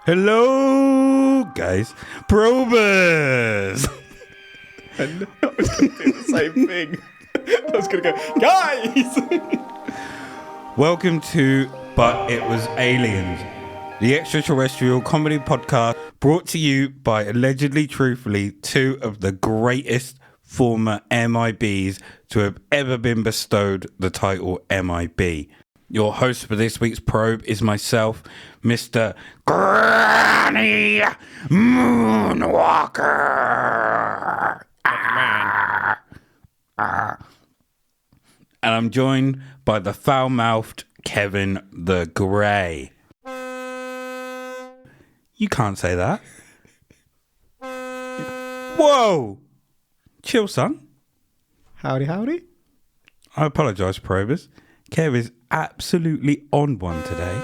Hello, guys. Probers. And I was going to do the same thing. I was going to go, guys! Welcome to But It Was Aliens, the extraterrestrial comedy podcast brought to you by allegedly, truthfully, two of the greatest former MIBs to have ever been bestowed the title MIB. Your host for this week's probe is myself, Mr. Granny Moonwalker. And I'm joined by the foul-mouthed Kevin the Grey. You can't say that. Whoa! Chill, son. Howdy, howdy. I apologise, probers. Kev is absolutely on one today.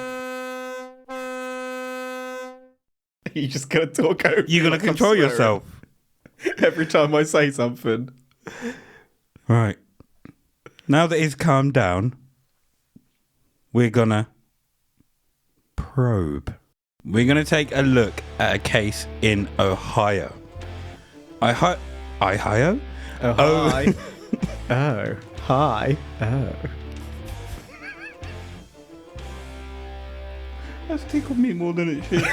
You just going to talk over. You're going to control yourself. Every time I say something. Right. Now that he's calmed down, we're going to probe. We're going to take a look at a case in Ohio. Ohio? Oh, hi. Oh, hi. Oh. That's tickled me more than it should.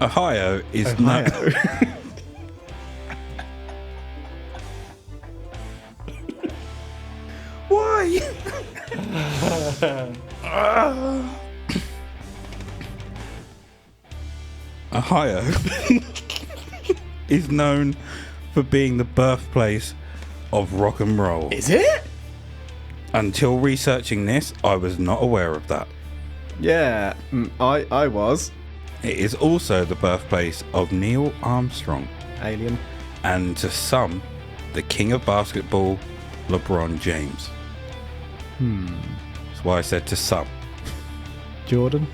Ohio is Ohio. Why? Ohio is known for being the birthplace of rock and roll. Is it? Until researching this, I was not aware of that. Yeah, I was. It is also the birthplace of Neil Armstrong, Alien. and to some, the king of basketball, LeBron James. That's why I said to some. Jordan.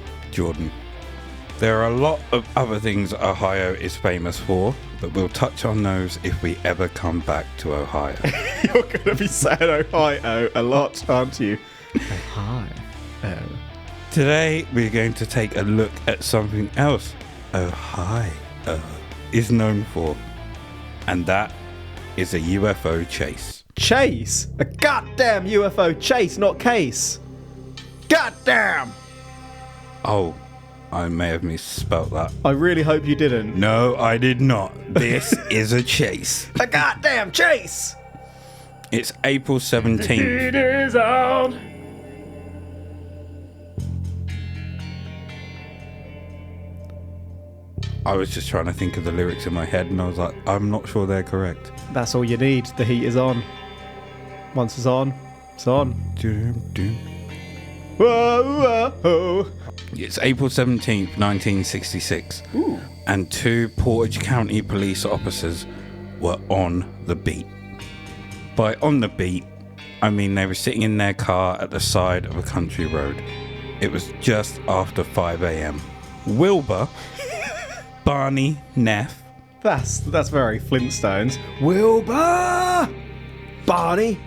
There are a lot of other things Ohio is famous for, but we'll touch on those if we ever come back to Ohio. You're going to be saying Ohio a lot, aren't you? Ohio. Oh. Today, we're going to take a look at something else Ohio is known for, and that is a UFO chase. Chase? A goddamn UFO chase, not case. Goddamn! Oh, I may have misspelt that. I really hope you didn't. No, I did not. This is a chase. A goddamn chase! It's April 17th. It is on. I was just trying to think of the lyrics in my head, and I was like, I'm not sure they're correct. That's all you need. The heat is on. Once it's on, it's on. Whoa, whoa, whoa. It's April 17th, 1966. Ooh. And two Portage County police officers were on the beat. By on the beat, I mean they were sitting in their car at the side of a country road. It was just after 5 a.m. Wilbur, Barney, Neff. That's very Flintstones. Wilbur! Barney!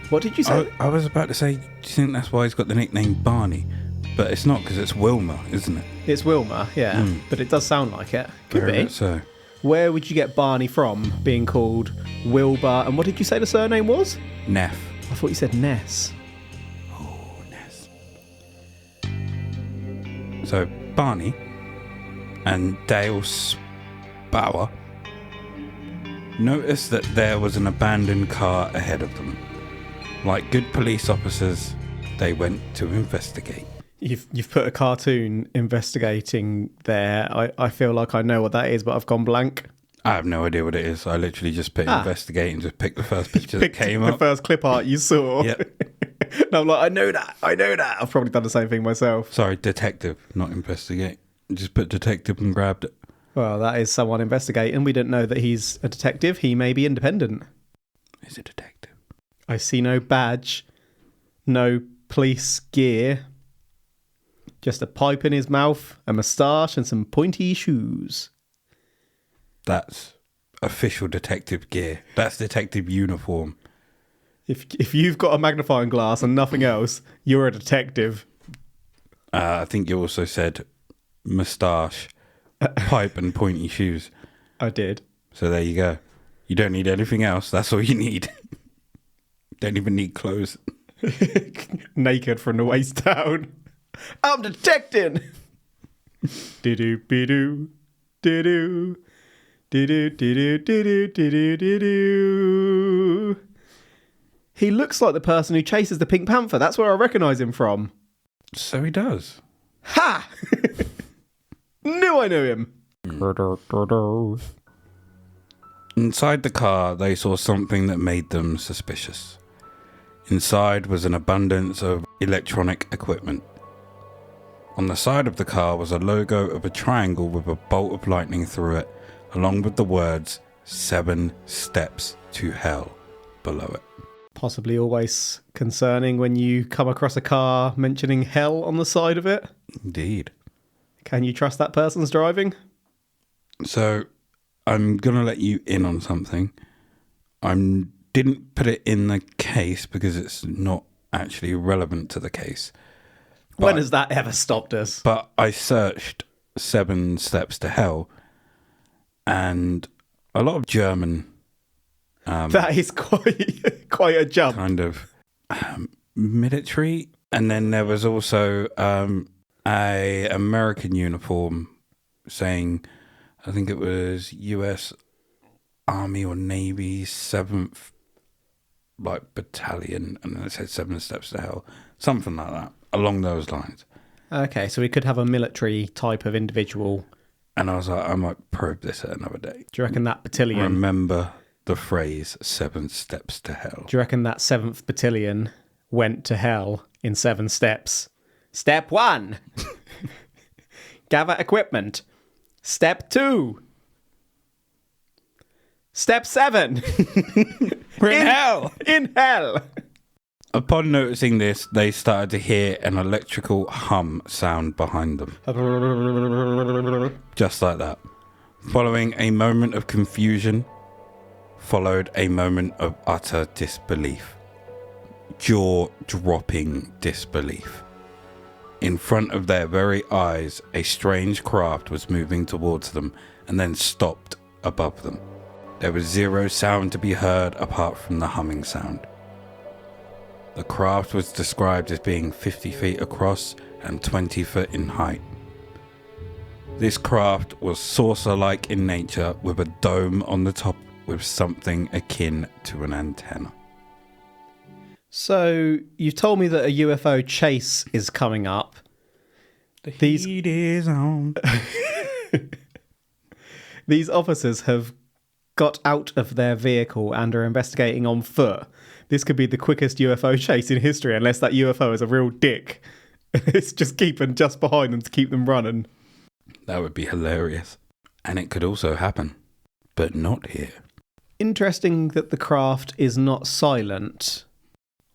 What did you say? I was about to say, do you think that's why he's got the nickname Barney? But it's not, because it's Wilma, isn't it? It's Wilma, yeah. But it does sound like it. Could Very be. much so. Where would you get Barney from, being called Wilbur? And what did you say the surname was? Neff. I thought you said Ness. Oh, Ness. So, Barney and Dale Spower noticed that there was an abandoned car ahead of them. Like good police officers, they went to investigate. You've put a cartoon investigating there. I feel like I know what that is, but I've gone blank. I have no idea what it is. I literally just put investigate and just picked the first picture that came the up. first clip art you saw. Yep. And I'm like, I know that. I've probably done the same thing myself. Sorry, detective, not investigate. Just put detective and grabbed it. Well, that is someone investigating. We didn't know that he's a detective. He may be independent. He's a detective. I see no badge, no police gear, just a pipe in his mouth, a moustache, and some pointy shoes. That's official detective gear. That's detective uniform. If you've got a magnifying glass and nothing else, you're a detective. I think you also said moustache, pipe, and pointy shoes. I did. So there you go. You don't need anything else. That's all you need. Don't even need clothes. Naked from the waist down. I'm detecting. Do-do, be-do, do-do, do-do, do-do, do-do, do-do, do-do. He looks like the person who chases the Pink Panther. That's where I recognise him from. So he does. Ha! Knew I knew him. Inside the car, they saw something that made them suspicious. Inside was an abundance of electronic equipment. On the side of the car was a logo of a triangle with a bolt of lightning through it, along with the words 7 steps to hell below it. Possibly always concerning when you come across a car mentioning hell on the side of it. Indeed. Can you trust that person's driving? So, I'm going to let you in on something. I didn't put it in the case because it's not actually relevant to the case. When has that ever stopped us? But I searched 7 steps to hell, and a lot of German... that is quite a jump. Kind of military. And then there was also a American uniform saying, I think it was US Army or Navy 7th battalion, and then it said 7 steps to hell. Something like that, along those lines. Okay, so we could have a military type of individual. And I was like, I might probe this at another day. Do you reckon that battalion... Remember the phrase 7 steps to hell. Do you reckon that 7th battalion went to hell in 7 steps? Step 1. Gather equipment. Step 2. Step 7. We're in hell. In hell. Upon noticing this, they started to hear an electrical hum sound behind them. Just like that. Following a moment of confusion, followed a moment of utter disbelief. Jaw-dropping disbelief. In front of their very eyes, a strange craft was moving towards them and then stopped above them. There was zero sound to be heard apart from the humming sound. The craft was described as being 50 feet across and 20 foot in height. This craft was saucer-like in nature with a dome on the top with something akin to an antenna. So, you've told me that a UFO chase is coming up. The heat is on. These officers have got out of their vehicle and are investigating on foot. This could be the quickest UFO chase in history, unless that UFO is a real dick. It's just keeping just behind them to keep them running. That would be hilarious. And it could also happen, but not here. Interesting that the craft is not silent.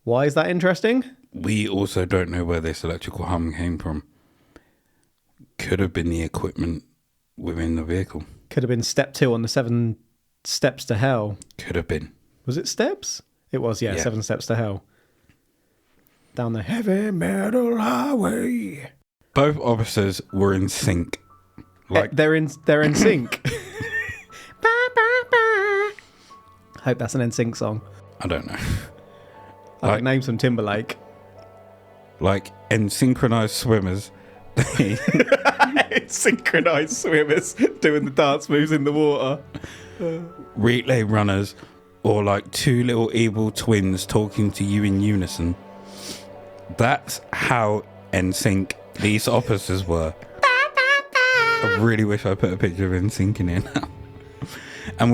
Why is that interesting? We also don't know where this electrical hum came from. Could have been the equipment within the vehicle. Could have been step 2 on the 7 steps to hell. Could have been. Was it steps? It was, yeah. 7 steps to hell. Down the heavy metal highway. Both officers were in sync. They're in sync. Hope that's an NSYNC song. I don't know. I'd name some Timberlake. Like in synchronized swimmers. Synchronized swimmers doing the dance moves in the water. Relay runners, or like 2 little evil twins talking to you in unison. That's how NSYNC these officers were. I really wish I put a picture of NSYNC in here now. And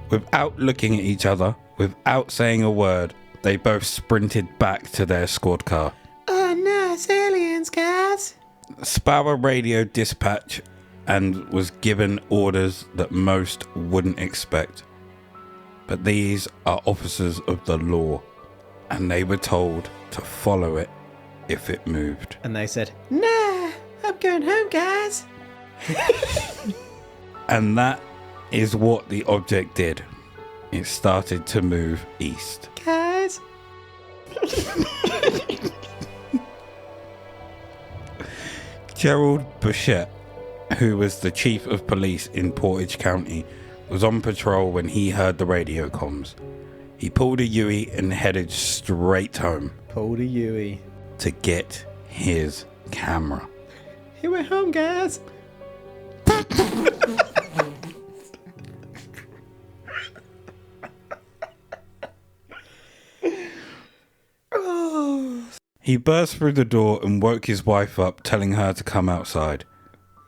without looking at each other, without saying a word, they both sprinted back to their squad car. Oh no, it's aliens, guys. Sparrow radio dispatch and was given orders that most wouldn't expect. But these are officers of the law, and they were told to follow it if it moved. And they said, nah, I'm going home, guys. And that is what the object did. It started to move east. Guys. Gerald Bouchette, who was the chief of police in Portage County, was on patrol when he heard the radio comms. He pulled a Yui and headed straight home. Pulled a Yui. To get his camera. Here we're home, guys. He burst through the door and woke his wife up, telling her to come outside.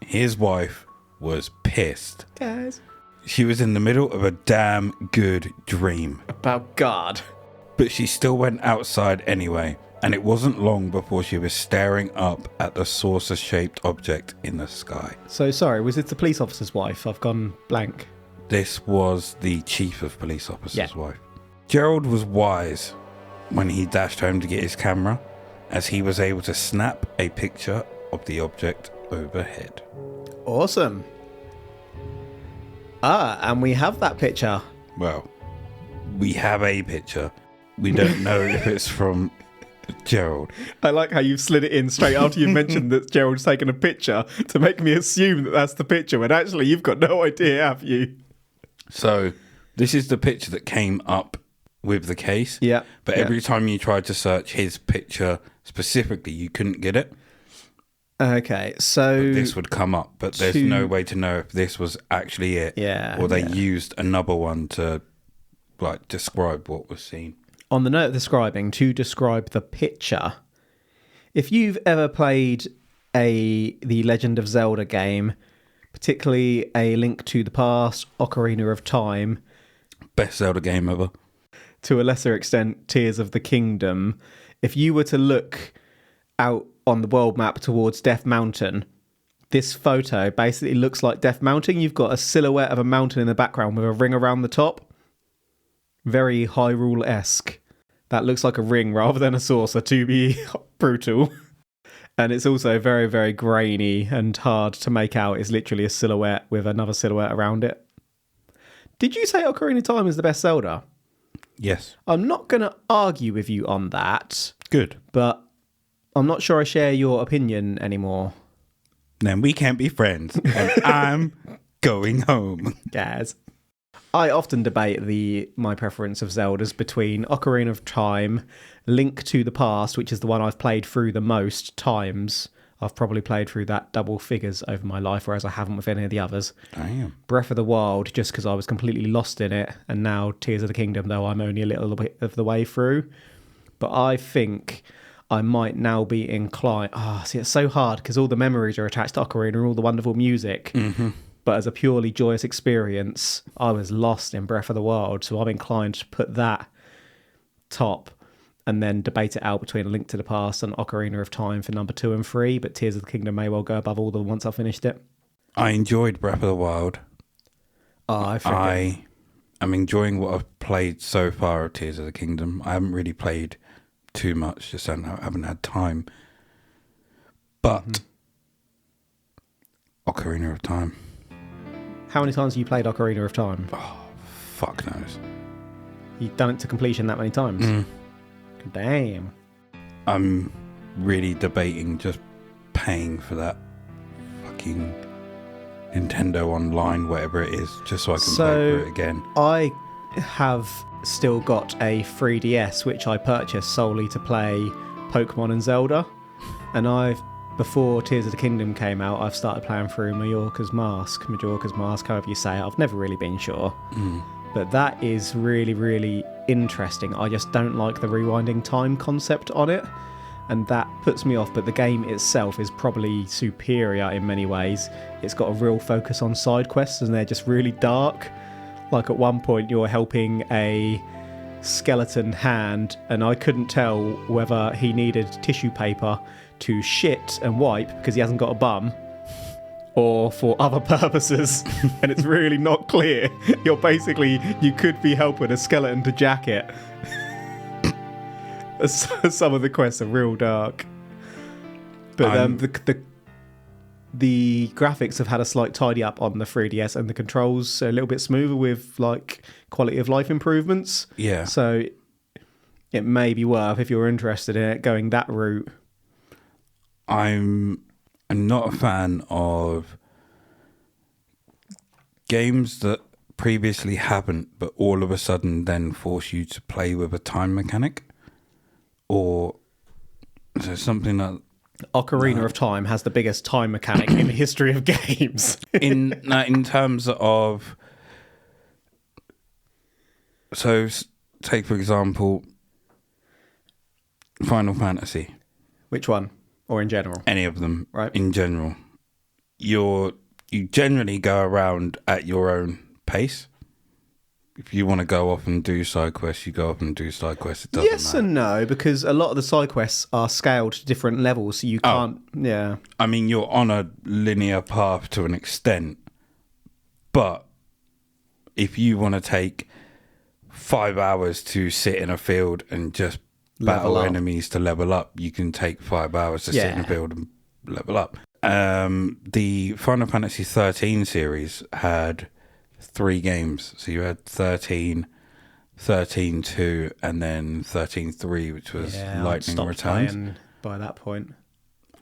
His wife was pissed. Guys. She was in the middle of a damn good dream. About God. But she still went outside anyway, and it wasn't long before she was staring up at the saucer-shaped object in the sky. So, sorry, was it the police officer's wife? I've gone blank. This was the chief of police officer's wife. Gerald was wise when he dashed home to get his camera, as he was able to snap a picture of the object overhead. Awesome. And we have that picture. Well, we have a picture. We don't know if it's from Gerald. I like how you've slid it in straight after you mentioned that Gerald's taken a picture to make me assume that that's the picture, when actually you've got no idea, have you? So, this is the picture that came up with the case. Yeah. But every time you tried to search his picture specifically, you couldn't get it. Okay, so... But this would come up, but there's no way to know if this was actually it. Yeah. Or they used another one to, like, describe what was seen. On the note of describing, to describe the picture, if you've ever played the Legend of Zelda game, particularly A Link to the Past, Ocarina of Time... Best Zelda game ever. To a lesser extent, Tears of the Kingdom, if you were to look out on the world map towards Death Mountain, this photo basically looks like Death Mountain. You've got a silhouette of a mountain in the background with a ring around the top. Very Hyrule-esque. That looks like a ring rather than a saucer, to be brutal. And it's also very, very grainy and hard to make out. It's literally a silhouette with another silhouette around it. Did you say Ocarina of Time is the best Zelda? Yes. I'm not going to argue with you on that. Good. But I'm not sure I share your opinion anymore. Then we can't be friends. And I'm going home. Guys. I often debate my preference of Zeldas between Ocarina of Time, Link to the Past, which is the one I've played through the most times. I've probably played through that double figures over my life, whereas I haven't with any of the others. Damn. Breath of the Wild, just because I was completely lost in it, and now Tears of the Kingdom, though I'm only a little bit of the way through. But I think I might now be inclined... see, it's so hard, because all the memories are attached to Ocarina and all the wonderful music. Mm-hmm. But as a purely joyous experience, I was lost in Breath of the Wild, so I'm inclined to put that top and then debate it out between A Link to the Past and Ocarina of Time for number 2 and 3, but Tears of the Kingdom may well go above all of them once I've finished it. I enjoyed Breath of the Wild. I am enjoying what I've played so far of Tears of the Kingdom. I haven't really played too much, just I haven't had time. But Ocarina of Time. How many times have you played Ocarina of Time? Oh, fuck knows. You've done it to completion that many times? Damn. I'm really debating just paying for that fucking Nintendo Online, whatever it is, just so I can play through it again. I have still got a 3DS, which I purchased solely to play Pokemon and Zelda. And before Tears of the Kingdom came out, I've started playing through Majorca's Mask, however you say it. I've never really been sure. But that is really, really interesting. I just don't like the rewinding time concept on it, and that puts me off. But the game itself is probably superior in many ways. It's got a real focus on side quests, and they're just really dark. Like at one point you're helping a skeleton hand, and I couldn't tell whether he needed tissue paper to shit and wipe because he hasn't got a bum, or for other purposes. And it's really not clear. You could be helping a skeleton to jack it. Some of the quests are real dark. But the graphics have had a slight tidy up on the 3DS, and the controls are a little bit smoother with like quality of life improvements. Yeah. So it may be worth, if you're interested in it, going that route. I'm I'm not a fan of games that previously haven't, but all of a sudden then force you to play with a time mechanic. Or so something that... Ocarina of Time has the biggest time mechanic in the history of games. in terms of... So, take for example, Final Fantasy. Which one? Or in general? Any of them, right? In general. You generally go around at your own pace. If you want to go off and do side quests, you go off and do side quests. It doesn't yes matter. And no, because a lot of the side quests are scaled to different levels, so you can't... Yeah. I mean, you're on a linear path to an extent, but if you want to take 5 hours to sit in a field and just battle enemies to level up, you can take 5 hours to sit in a field and level up. The Final Fantasy 13 series had 3 games. So you had 13, 13-2, and then 13-3, which was Lightning Returns. By that point,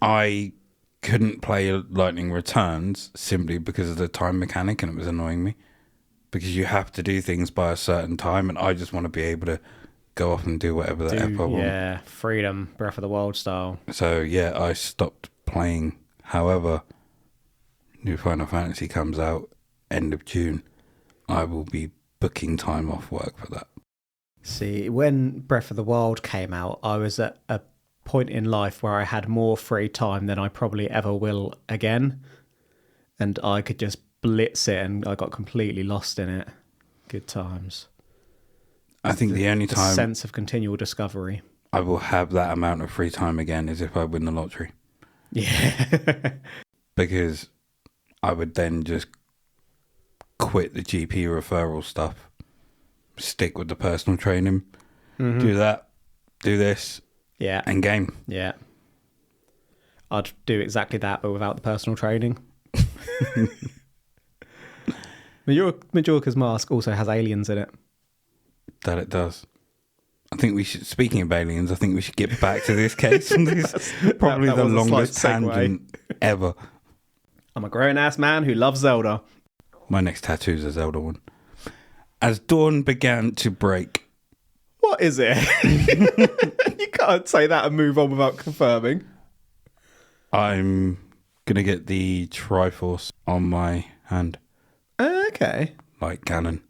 I couldn't play Lightning Returns simply because of the time mechanic, and it was annoying me. Because you have to do things by a certain time, and I just want to be able to go off and do whatever the F I want. Yeah, freedom, Breath of the Wild style. So, yeah, I stopped playing. However, new Final Fantasy comes out end of June. I will be booking time off work for that. See, when Breath of the Wild came out, I was at a point in life where I had more free time than I probably ever will again. And I could just blitz it, and I got completely lost in it. Good times. I think the only time sense of continual discovery I will have that amount of free time again is if I win the lottery. Yeah. Because I would then just quit the GP referral stuff, stick with the personal training, do that, do this, and game. Yeah. I'd do exactly that, but without the personal training. Majorca's Mask also has aliens in it. That it does. I think we should, speaking of aliens, I think we should get back to this case. This is probably the longest tangent ever. I'm a grown-ass man who loves Zelda. My next tattoo is a Zelda one. As dawn began to break. What is it? You can't say that and move on without confirming. I'm going to get the Triforce on my hand. Okay. Like Ganon.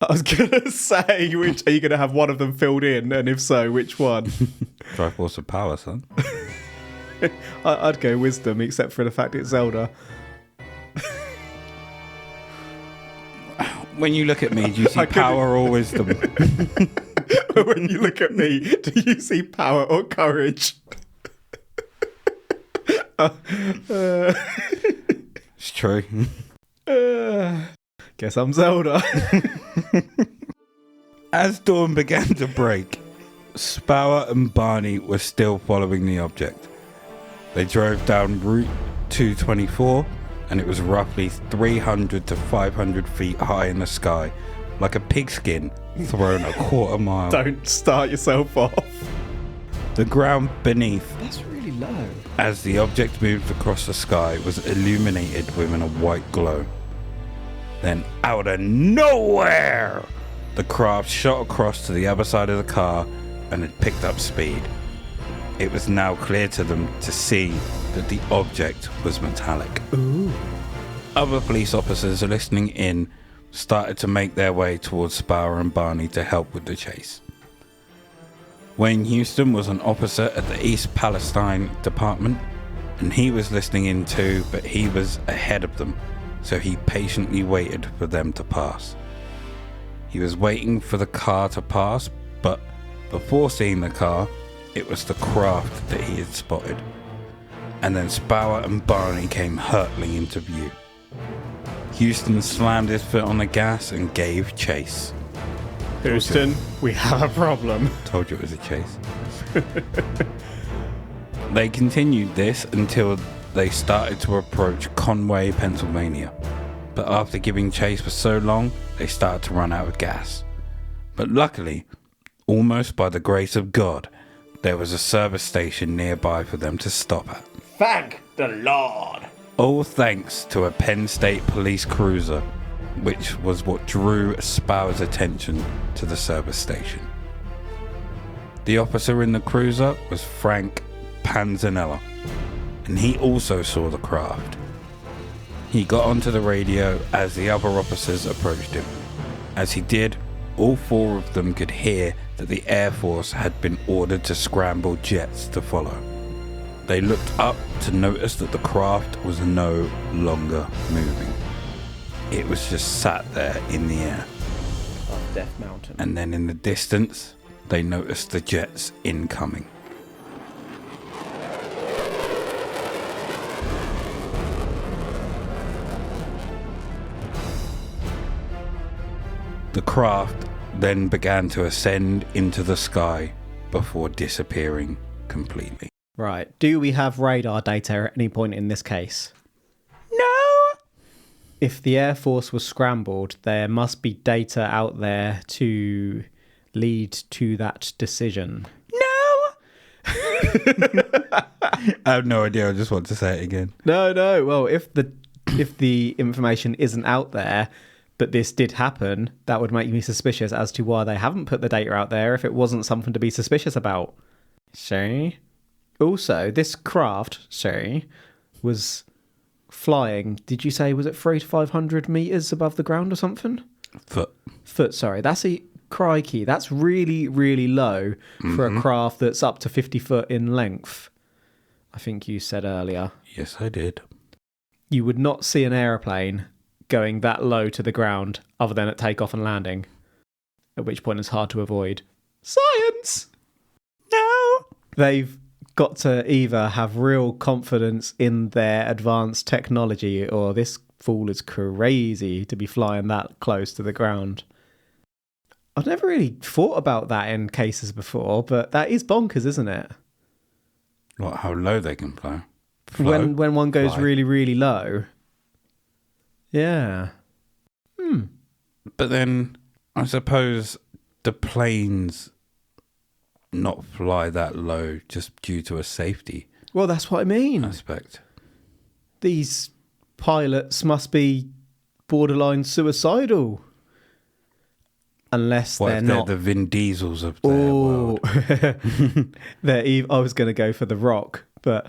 I was going to say, which are you going to have one of them filled in? And if so, which one? Triforce of power, son. I'd go wisdom, except for the fact it's Zelda. When you look at me, do you see power or wisdom? When you look at me, do you see power or courage? It's true. Guess I'm Zelda. As dawn began to break, Spower and Barney were still following the object. They drove down Route 224, and it was roughly 300 to 500 feet high in the sky, like a pigskin thrown a quarter mile. Don't start yourself off. The ground beneath, That's really low. as the object moved across the sky, was illuminated within a white glow. Then, out of nowhere, the craft shot across to the other side of the car and had picked up speed. It was now clear to them to see that the object was metallic. Ooh. Other police officers listening in started to make their way towards Spower and Barney to help with the chase. Wayne Houston was an officer at the East Palestine Department, and he was listening in too, but he was ahead of them, so he patiently waited for them to pass. He was waiting for the car to pass, but before seeing the car, it was the craft that he had spotted. And then Spower and Barney came hurtling into view. Houston slammed his foot on the gas and gave chase. Houston, we have a problem. Told you it was a chase. They continued this until they started to approach Conway, Pennsylvania. But after giving chase for so long, they started to run out of gas. But luckily, almost by the grace of God, there was a service station nearby for them to stop at. Thank the Lord. All thanks to a Penn State police cruiser, which was what drew Spauer's attention to the service station. The officer in the cruiser was Frank Panzanella, and he also saw the craft. He got onto the radio as the other officers approached him. As he did, all four of them could hear that the Air Force had been ordered to scramble jets to follow. They looked up to notice that the craft was no longer moving. It was just sat there in the air. Of Death Mountain. And then in the distance, they noticed the jets incoming. The craft then began to ascend into the sky before disappearing completely. Right. Do we have radar data at any point in this case? No! If the Air Force was scrambled, there must be data out there to lead to that decision. No! I have no idea. I just want to say it again. No. Well, if the information isn't out there, but this did happen, that would make me suspicious as to why they haven't put the data out there if it wasn't something to be suspicious about. See? Also, this craft, was flying, did you say, was it 300 to 500 metres above the ground or something? Foot, sorry. Crikey, that's really, really low for a craft that's up to 50 foot in length. I think you said earlier. Yes, I did. You would not see an aeroplane going that low to the ground other than at takeoff and landing, at which point it's hard to avoid. Science! No! They've got to either have real confidence in their advanced technology or this fool is crazy to be flying that close to the ground. I've never really thought about that in cases before, but that is bonkers, isn't it? What, how low they can fly? When one goes really, really low. Yeah. But then, I suppose the planes not fly that low just due to a safety Well, that's what I mean. aspect. These pilots must be borderline suicidal. Unless What they're if not. they're the Vin Diesels of their world? I was going to go for The Rock, but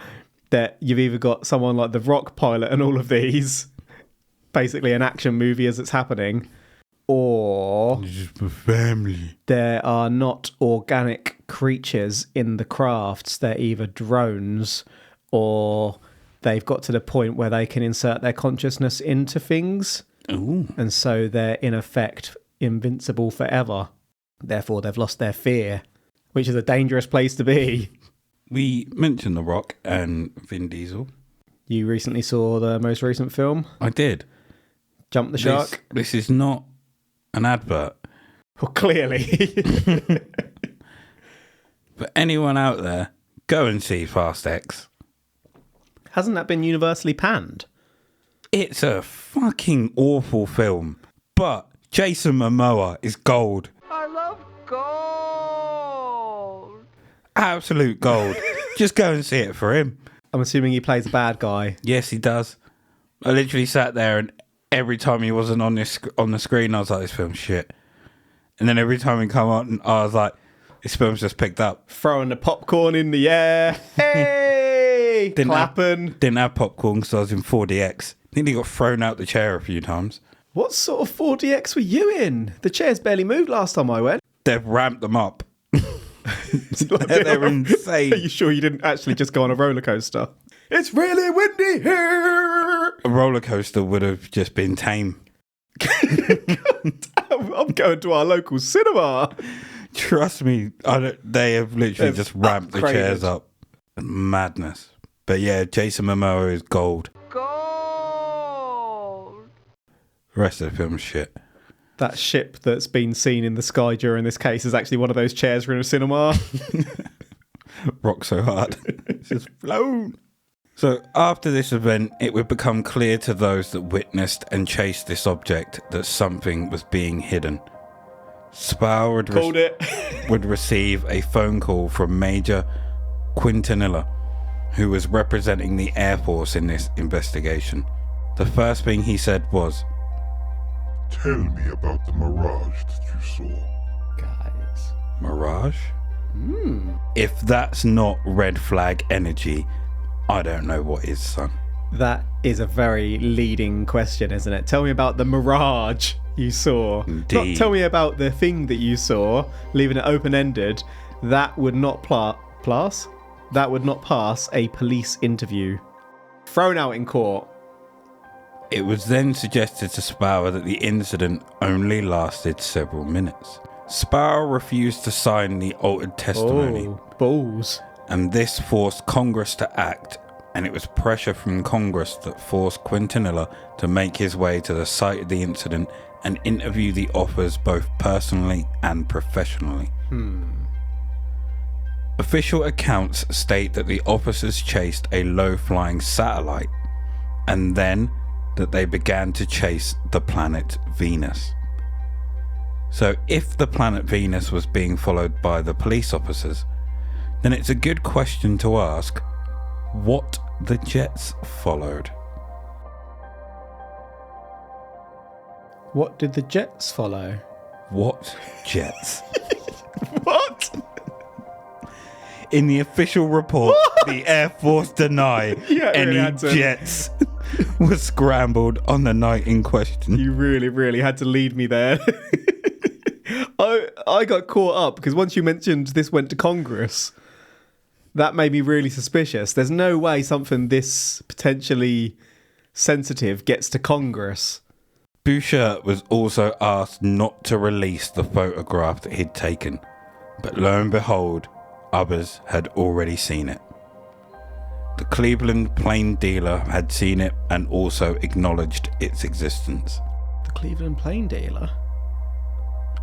you've either got someone like The Rock pilot and all of these, basically an action movie as it's happening, or Just my family. there are not organic creatures in the crafts. They're either drones or they've got to the point where they can insert their consciousness into things. Ooh. And so they're in effect invincible forever. Therefore, they've lost their fear, which is a dangerous place to be. We mentioned The Rock and Vin Diesel. You recently saw the most recent film, I did. Jump the Shark? This is not an advert. Well, clearly. But anyone out there, go and see Fast X. Hasn't that been universally panned? It's a fucking awful film. But Jason Momoa is gold. I love gold. Absolute gold. Just go and see it for him. I'm assuming he plays a bad guy. Yes, he does. I literally sat there and every time he wasn't on the screen, I was like, this film's shit. And then every time he come on, I was like, this film's just picked up. Throwing the popcorn in the air. Hey! Clapping. Didn't have popcorn because I was in 4DX. Nearly got thrown out the chair a few times. What sort of 4DX were you in? The chairs barely moved last time I went. They've ramped them up. They're insane. Are you sure you didn't actually just go on a roller coaster? It's really windy here. A roller coaster would have just been tame. I'm going to our local cinema. Trust me, they have literally just ramped the upgraded. chairs up. Madness. But yeah, Jason Momoa is gold. Gold. The rest of the film's shit. That ship that's been seen in the sky during this case is actually one of those chairs from a cinema. Rock so hard. It's just flown. So after this event, it would become clear to those that witnessed and chased this object that something was being hidden. Spauer would receive a phone call from Major Quintanilla, who was representing the Air Force in this investigation. The first thing he said was, "Tell me about the mirage that you saw." Guys. "Mirage? If that's not red flag energy, I don't know what is, son." That is a very leading question, isn't it? Tell me about the mirage you saw. Indeed. Not tell me about the thing that you saw, leaving it open-ended. That would not pass. That would not pass a police interview. Thrown out in court. It was then suggested to Sparrow that the incident only lasted several minutes. Sparrow refused to sign the altered testimony, Oh, balls. and this forced Congress to act, and it was pressure from Congress that forced Quintanilla to make his way to the site of the incident and interview the offers both personally and professionally. Official accounts state that the officers chased a low-flying satellite, and then that they began to chase the planet Venus. So if the planet Venus was being followed by the police officers, then it's a good question to ask what the jets followed. What did the jets follow? What jets? What? In the official report, the Air Force deny Yeah, it really any had to. jets were scrambled on the night in question. You really, really had to lead me there. I got caught up because once you mentioned this went to Congress, that made me really suspicious. There's no way something this potentially sensitive gets to Congress. Boucher was also asked not to release the photograph that he'd taken, but lo and behold, others had already seen it. The Cleveland Plain dealer had seen it and also acknowledged its existence. The Cleveland Plain dealer?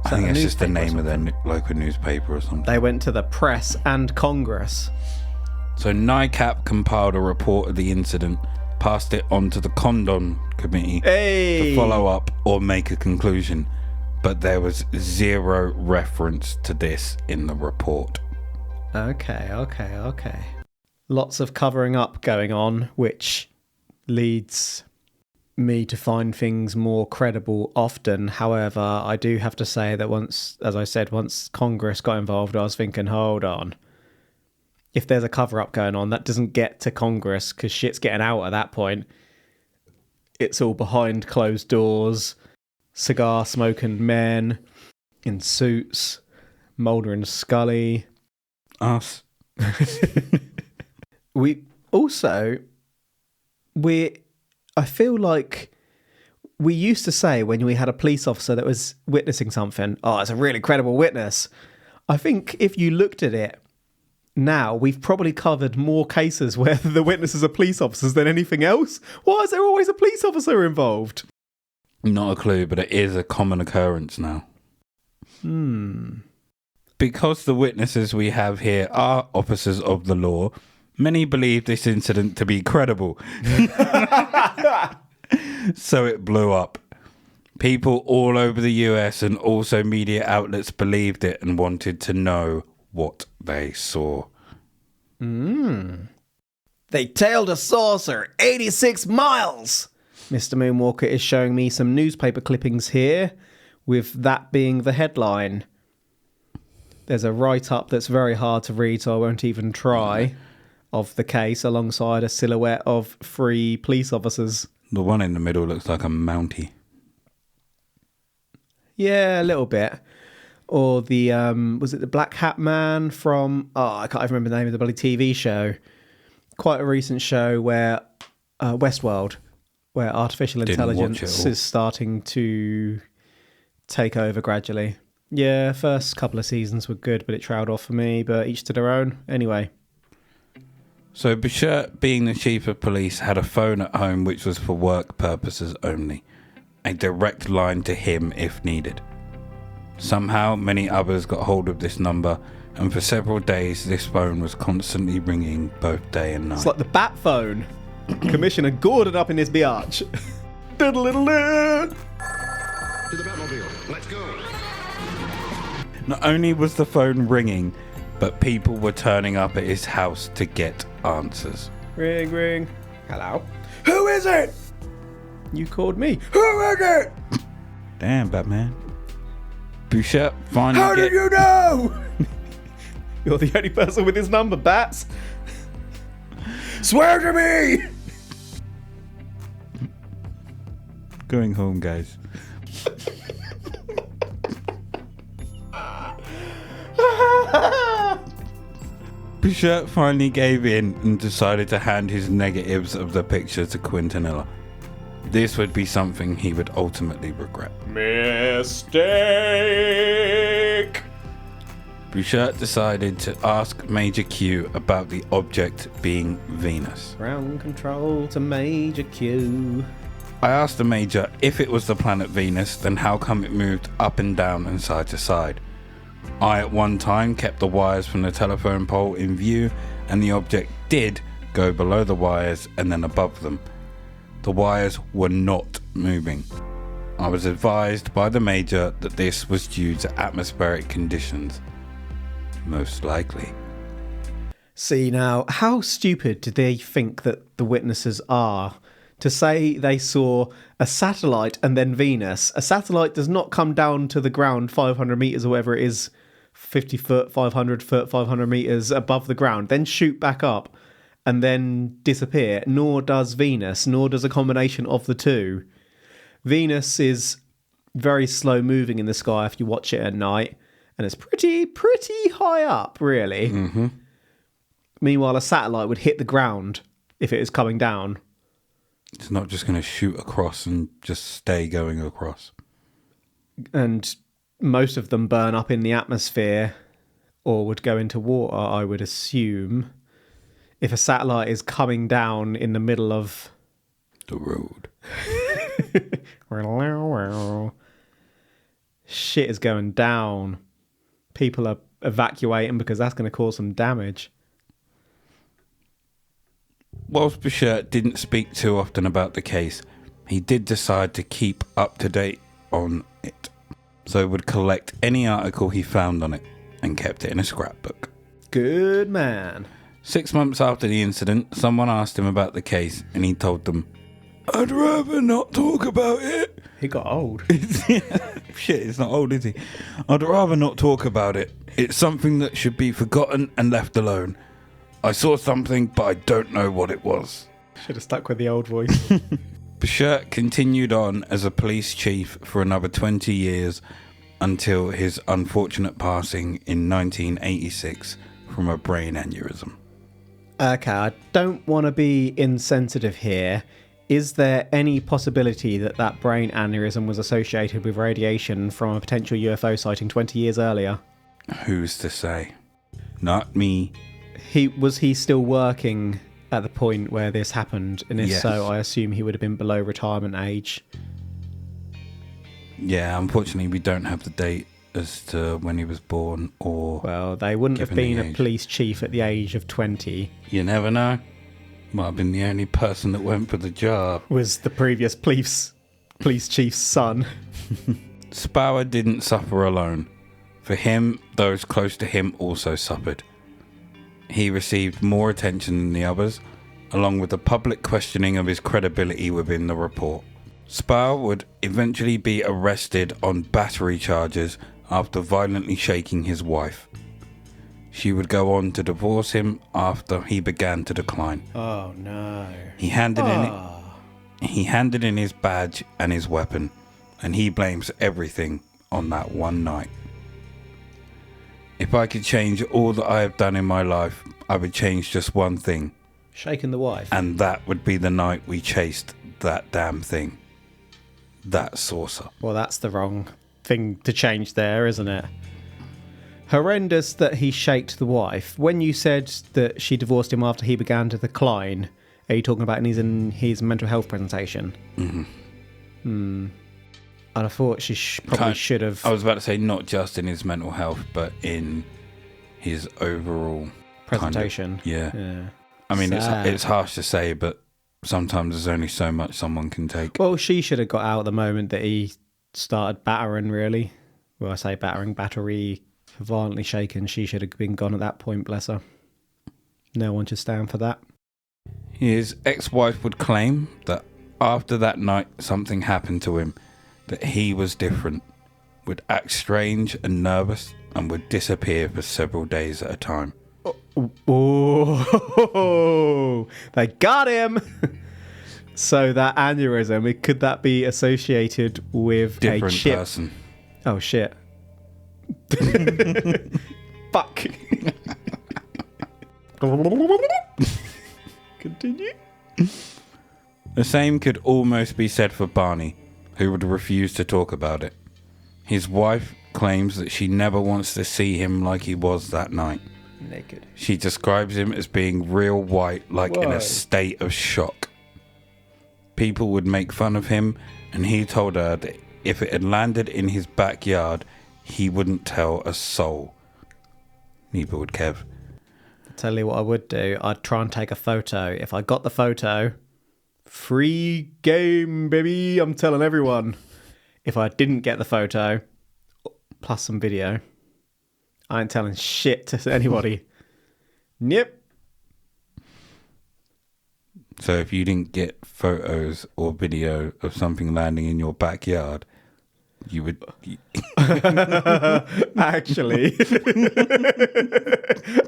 I think it's just the name of their local newspaper or something. They went to the press and Congress. So NICAP compiled a report of the incident, passed it on to the Condon Committee to follow up or make a conclusion, but there was zero reference to this in the report. Okay. Lots of covering up going on, which leads me to find things more credible often. However, I do have to say that once Congress got involved, I was thinking, hold on. If there's a cover-up going on, that doesn't get to Congress because shit's getting out at that point. It's all behind closed doors, cigar-smoking men in suits, Mulder and Scully. Us. I feel like we used to say when we had a police officer that was witnessing something, oh, it's a really credible witness. I think if you looked at it now, we've probably covered more cases where the witnesses are police officers than anything else. Why is there always a police officer involved? Not a clue, but it is a common occurrence now. Because the witnesses we have here are officers of the law, many believe this incident to be credible. So it blew up. People all over the US and also media outlets believed it and wanted to know what they saw. They tailed a saucer 86 miles. Mr. Moonwalker is showing me some newspaper clippings here, with that being the headline. There's a write-up that's very hard to read, so I won't even try, of the case alongside a silhouette of 3 police officers. The one in the middle looks like a Mountie. Yeah, a little bit. Or the, was it the Black Hat Man from, I can't even remember the name of the bloody TV show. Quite a recent show where, Westworld, where artificial intelligence is starting to take over gradually. Yeah, first couple of seasons were good, but it trailed off for me, but each to their own. Anyway. So Boucher, being the chief of police, had a phone at home which was for work purposes only. A direct line to him if needed. Somehow, many others got hold of this number, and for several days, this phone was constantly ringing both day and night. It's like the bat phone. Commissioner Gordon up in his biatch. Diddle-diddle-diddle. To the Batmobile. Let's go. Not only was the phone ringing, but people were turning up at his house to get answers. Ring, ring. Hello? Who is it? You called me. Who is it? Damn, Batman. Bouchard finally How did you know? You're the only person with his number, Bats. Swear to me! Going home, guys. Bouchard finally gave in and decided to hand his negatives of the picture to Quintanilla. This would be something he would ultimately regret. Mistake! Bouchard decided to ask Major Q about the object being Venus. Ground control to Major Q. I asked the Major if it was the planet Venus, then how come it moved up and down and side to side? I at one time kept the wires from the telephone pole in view, and the object did go below the wires and then above them. The wires were not moving. I was advised by the Major that this was due to atmospheric conditions. Most likely. See now, how stupid do they think that the witnesses are? To say they saw a satellite and then Venus. A satellite does not come down to the ground 500 metres or whatever it is, 50 foot, 500 foot, 500 metres above the ground, then shoot back up and then disappear. Nor does Venus, nor does a combination of the two. Venus is very slow moving in the sky if you watch it at night, and it's pretty high up, really. Mm-hmm. Meanwhile, a satellite would hit the ground if it is coming down. It's not just going to shoot across and just stay going across. And most of them burn up in the atmosphere or would go into water, I would assume. If a satellite is coming down in the middle of the road. Shit is going down. People are evacuating because that's going to cause some damage. Whilst Bouchard didn't speak too often about the case, he did decide to keep up to date on it. So he would collect any article he found on it and kept it in a scrapbook. Good man. 6 months after the incident, someone asked him about the case and he told them, "I'd rather not talk about it." He got old. Shit, it's not old, is he? "I'd rather not talk about it. It's something that should be forgotten and left alone. I saw something, but I don't know what it was." Should have stuck with the old voice. Bouchard continued on as a police chief for another 20 years until his unfortunate passing in 1986 from a brain aneurysm. Okay, I don't want to be insensitive here. Is there any possibility that that brain aneurysm was associated with radiation from a potential UFO sighting 20 years earlier? Who's to say? Not me. Was he still working at the point where this happened? And if Yes. so, I assume he would have been below retirement age. Yeah, unfortunately we don't have the date as to when he was born or... Well, they wouldn't have Given the been a age. police chief at the age of 20. You never know. Might have been the only person that went for the job. Was the previous police chief's son. Spower didn't suffer alone. For him, those close to him also suffered. He received more attention than the others, along with the public questioning of his credibility within the report. Spower would eventually be arrested on battery charges after violently shaking his wife. She would go on to divorce him after he began to decline. Oh no. He handed in his badge and his weapon, and he blames everything on that one night. If I could change all that I have done in my life, I would change just one thing. Shaking the wife. And that would be the night we chased that damn thing. That saucer. Well, that's the wrong thing to change there, isn't it? Horrendous that he shaked the wife. When you said that she divorced him after he began to decline, are you talking about in his mental health presentation? Mm-hmm. And I thought she probably should have... I was about to say not just in his mental health, but in his overall... presentation. Yeah. I mean, it's harsh to say, but sometimes there's only so much someone can take. Well, she should have got out the moment that he started battering, really. Well, I say battering, battery Violently shaken. She should have been gone at that point, bless her. No one should stand for that. His ex-wife would claim that after that night something happened to him, that he was different, would act strange and nervous, and would disappear for several days at a time. Oh, they got him! So that aneurysm, could that be associated with Different a chip? person. Oh, shit. Fuck. Continue. The same could almost be said for Barney, who would refuse to talk about it. His wife claims that she never wants to see him like he was that night. Naked. She describes him as being real white, like in Whoa. a state of shock. People would make fun of him, and he told her that if it had landed in his backyard, he wouldn't tell a soul. Neither would Kev. Tell you what I would do. I'd try and take a photo. If I got the photo, free game, baby. I'm telling everyone. If I didn't get the photo, plus some video, I ain't telling shit to anybody. Yep. So if you didn't get photos or video of something landing in your backyard, you would... Actually,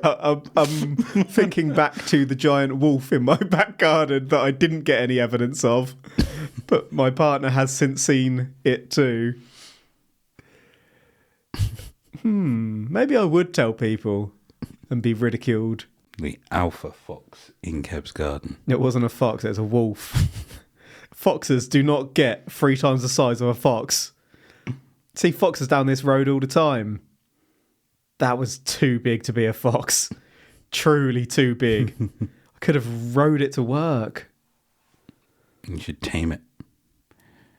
I'm thinking back to the giant wolf in my back garden that I didn't get any evidence of, but my partner has since seen it too. Maybe I would tell people and be ridiculed. The alpha fox in Kev's garden. It wasn't a fox, it was a wolf. Foxes do not get 3 times the size of a fox. See foxes down this road all the time. That was too big to be a fox. Truly too big. I could have rode it to work. You should tame it.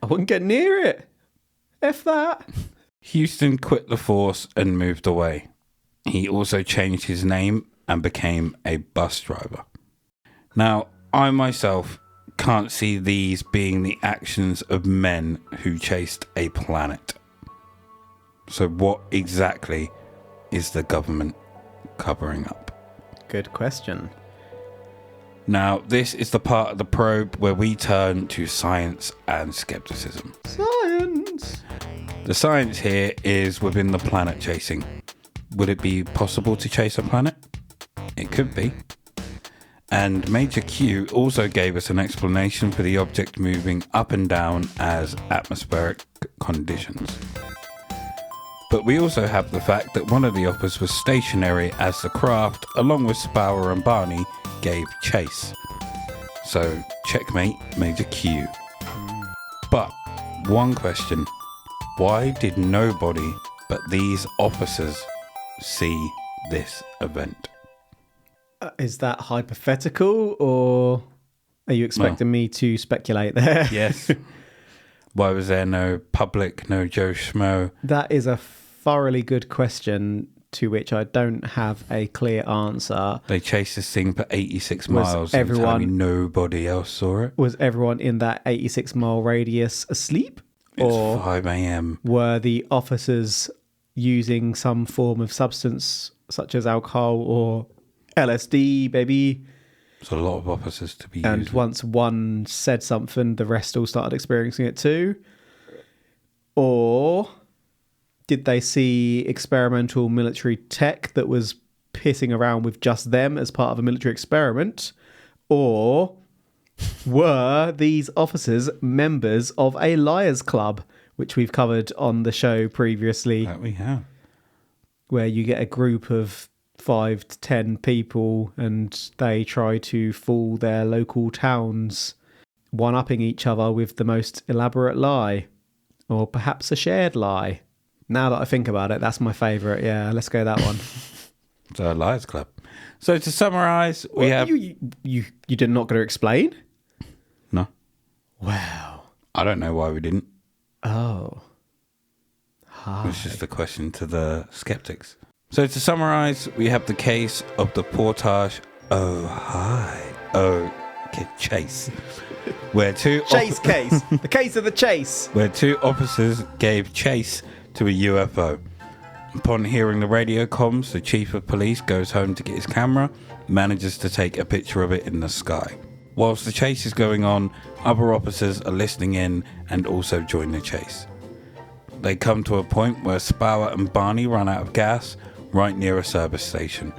I wouldn't get near it. F that. Houston quit the force and moved away. He also changed his name and became a bus driver. Now, I myself can't see these being the actions of men who chased a planet. So what exactly is the government covering up? Good question. Now, this is the part of the probe where we turn to science and skepticism. Science. The science here is within the planet chasing. Would it be possible to chase a planet? It could be. And Major Q also gave us an explanation for the object moving up and down as atmospheric conditions. But we also have the fact that one of the oppers was stationary as the craft, along with Spower and Barney, gave chase. So, checkmate, Major Q. But, one question. Why did nobody but these officers see this event? Is that hypothetical, or are you expecting me to speculate there? Yes. Why was there no public, no Joe Schmo? That is a thoroughly good question to which I don't have a clear answer. They chased this thing for 86 Was miles and tell me nobody else saw it? Was everyone in that 86-mile radius asleep? It's Or 5 a.m. were the officers using some form of substance such as alcohol or LSD, baby? There's a lot of officers to be And using. once one said something, the rest all started experiencing it too? Or did they see experimental military tech that was pissing around with just them as part of a military experiment? Or were these officers members of a liars club, which we've covered on the show previously, That we have. where you get a group of 5 to 10 people and they try to fool their local towns, one-upping each other with the most elaborate lie, or perhaps a shared lie. Now that I think about it, that's my favourite. Yeah, let's go that one. So, Liars Club. So, to summarise, we have... You did not going to explain? No. Wow. I don't know why we didn't. Oh. Hi. It's just a question to the skeptics. So, to summarise, we have the case of the Portage... Chase. Where two... Chase case. The case of the chase. Where two officers gave chase to a UFO. Upon hearing the radio comms, the chief of police goes home to get his camera, manages to take a picture of it in the sky. Whilst the chase is going on, other officers are listening in and also join the chase. They come to a point where Sparrow and Barney run out of gas right near a service station.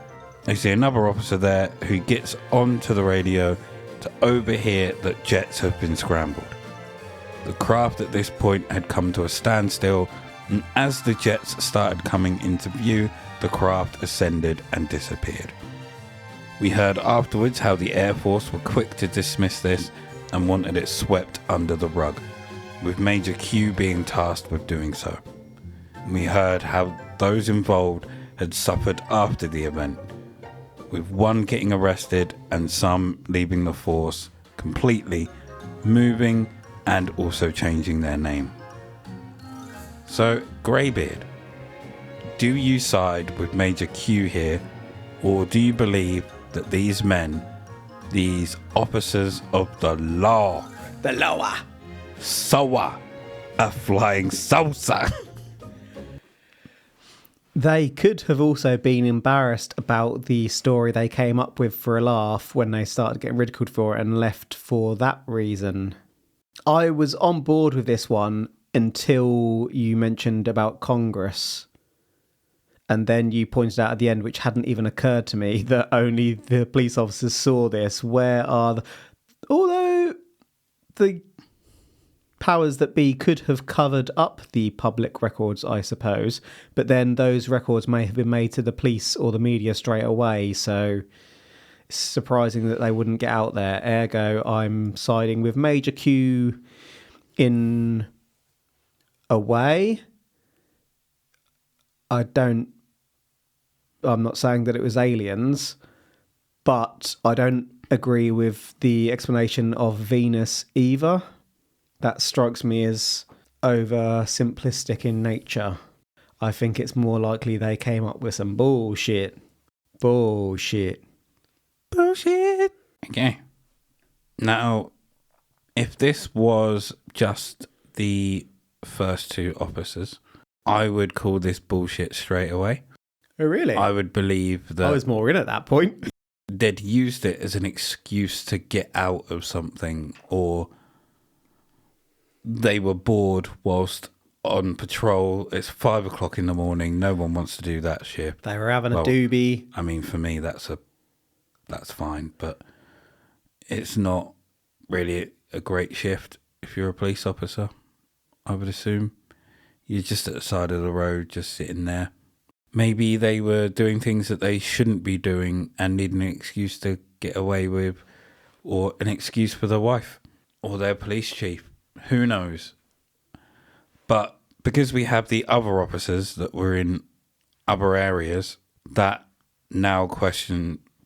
They see another officer there who gets onto the radio to overhear that jets have been scrambled. The craft at this point had come to a standstill, and as the jets started coming into view, the craft ascended and disappeared. We heard afterwards how the Air Force were quick to dismiss this and wanted it swept under the rug, with Major Q being tasked with doing so. We heard how those involved had suffered after the event, with one getting arrested and some leaving the force completely, moving and also changing their name. So, Greybeard, do you side with Major Q here, or do you believe that these men, these officers of the law, The lower. SOA, are flying saucer? They could have also been embarrassed about the story they came up with for a laugh when they started getting ridiculed for it and left for that reason. I was on board with this one until you mentioned about Congress. And then you pointed out at the end, which hadn't even occurred to me, that only the police officers saw this. Where are the... Although the powers that be could have covered up the public records, I suppose, but then those records may have been made to the police or the media straight away, so it's surprising that they wouldn't get out there. Ergo, I'm siding with Major Q in a way. I'm not saying that it was aliens, but I don't agree with the explanation of Venus either. That strikes me as over simplistic in nature. I think it's more likely they came up with some bullshit. Bullshit. Okay. Now, if this was just the first two officers, I would call this bullshit straight away. Oh, really? I would believe that I was more in at that point. they'd used it as an excuse to get out of something, or they were bored whilst on patrol. It's 5 o'clock in the morning. No one wants to do that shift. They were having Well, a doobie. I mean, for me, that's fine, but it's not really a great shift if you're a police officer, I would assume. You're just at the side of the road, just sitting there. Maybe they were doing things that they shouldn't be doing and need an excuse to get away with, or an excuse for their wife or their police chief. Who knows? But because we have the other officers that were in other areas, that now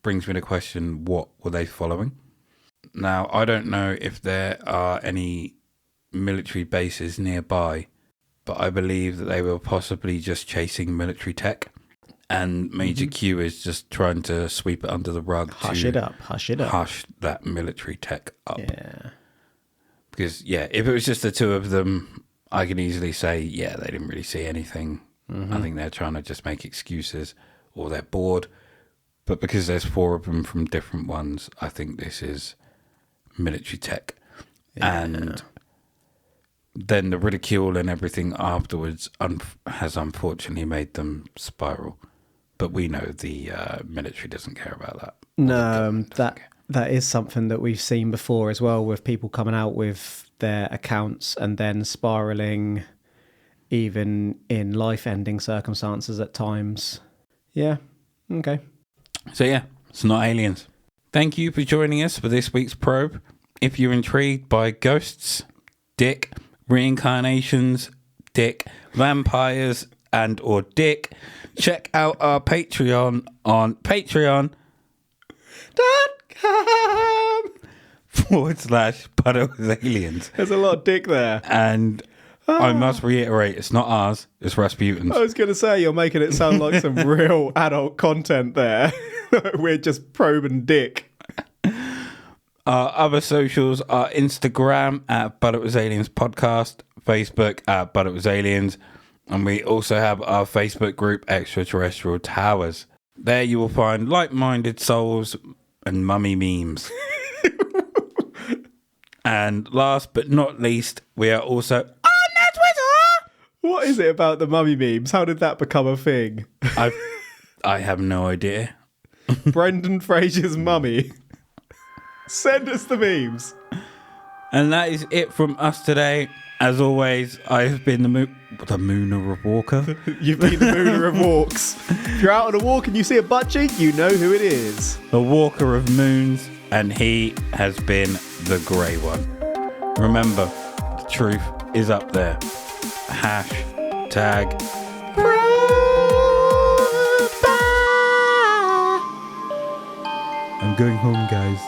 brings me to question, what were they following? Now, I don't know if there are any military bases nearby, but I believe that they were possibly just chasing military tech, and Major Q is just trying to sweep it under the rug. Hush it up. Hush that military tech up. Yeah. Because, yeah, if it was just the two of them, I can easily say, yeah, they didn't really see anything. I think they're trying to just make excuses, or they're bored. But because there's 4 of them from different ones, I think this is military tech. Yeah. And then the ridicule and everything afterwards has unfortunately made them spiral. But we know the military doesn't care about that. No, that is something that we've seen before as well, with people coming out with their accounts and then spiraling even in life-ending circumstances at times. Yeah, okay. So yeah, it's not aliens. Thank you for joining us for this week's probe. If you're intrigued by ghosts, dick, reincarnations, dick, vampires, and or dick, check out our Patreon on patreon.com/but it was aliens. There's a lot of dick there. And I must reiterate, it's not ours, it's Rasputin's. I was going to say, you're making it sound like some real adult content there. We're just probing dick. Our other socials are Instagram at But It Was Aliens Podcast, Facebook at But It Was Aliens, And we also have our Facebook group, Extraterrestrial Towers. There you will find like-minded souls and mummy memes. And last but not least, we are also on Twitter. What is it about the mummy memes? How did that become a thing? I have no idea. Brendan Fraser's mummy. Send us the memes. And that is it from us today. As always, I have been the Mooner of Walker. You've been the Mooner of Walks. If you're out on a walk and you see a butt cheek, you know who it is. The Walker of Moons, and he has been the grey one. Remember, the truth is up there. Hashtag I'm going home, guys.